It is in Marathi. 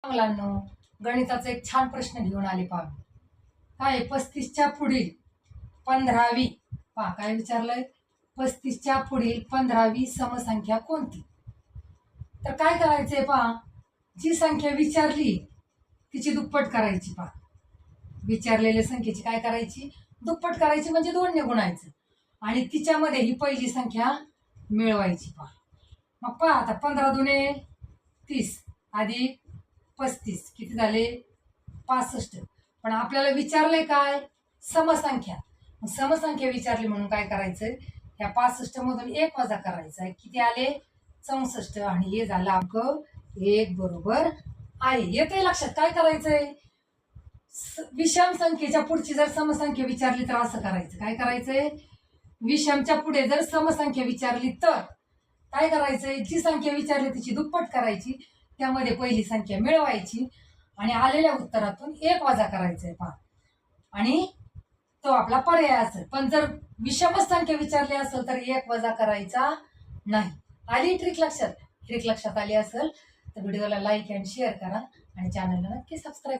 मुलांनो, गणिताचा एक छान प्रश्न घेऊन आले पहा. काय 35च्या पुढील 15वी पहा काय विचारलंय. 35च्या पुढील 15वी समसंख्या कोणती? तर काय करायचंय पहा, जी संख्या विचारली तिची दुप्पट करायची. पहा, विचारलेल्या संख्येची काय करायची? दुप्पट करायची, म्हणजे 2 ने गुणायचं आणि तिच्यामध्ये ही पहिली संख्या मिळवायची. पहा मग पहा, आता 15 दुने 30 अधिक 35 किती झाले? 65. पण आपल्याला विचारलंय काय? समसंख्या. समसंख्या विचारली म्हणून काय करायचंय, या 65 मधून 1 वजा करायचा आहे. किती आले? 64. आणि हे झालं अंक 1 बरोबर आहे. येतंय लक्षात? काय करायचंय, विषम संख्येच्या पुढची जर समसंख्या विचारली तर असं करायचं. काय करायचंय, विषमच्या पुढे जर समसंख्या विचारली तर काय करायचंय, जी संख्या विचारली तिची दुप्पट करायची, त्यामध्ये पहिली संख्या मिळवायची आणि आलेल्या उत्तरातून 1 वजा करायचंय. पहा, आणि तो आपला पर्याय असेल. पण जर विषमच संख्या विचारली असेल तर 1 वजा करायचा नाही. आली ट्रिक लक्षात? ट्रिक लक्षात आली असेल तर व्हिडिओला लाईक आणि शेअर करा आणि चॅनलला नक्की सबस्क्राईब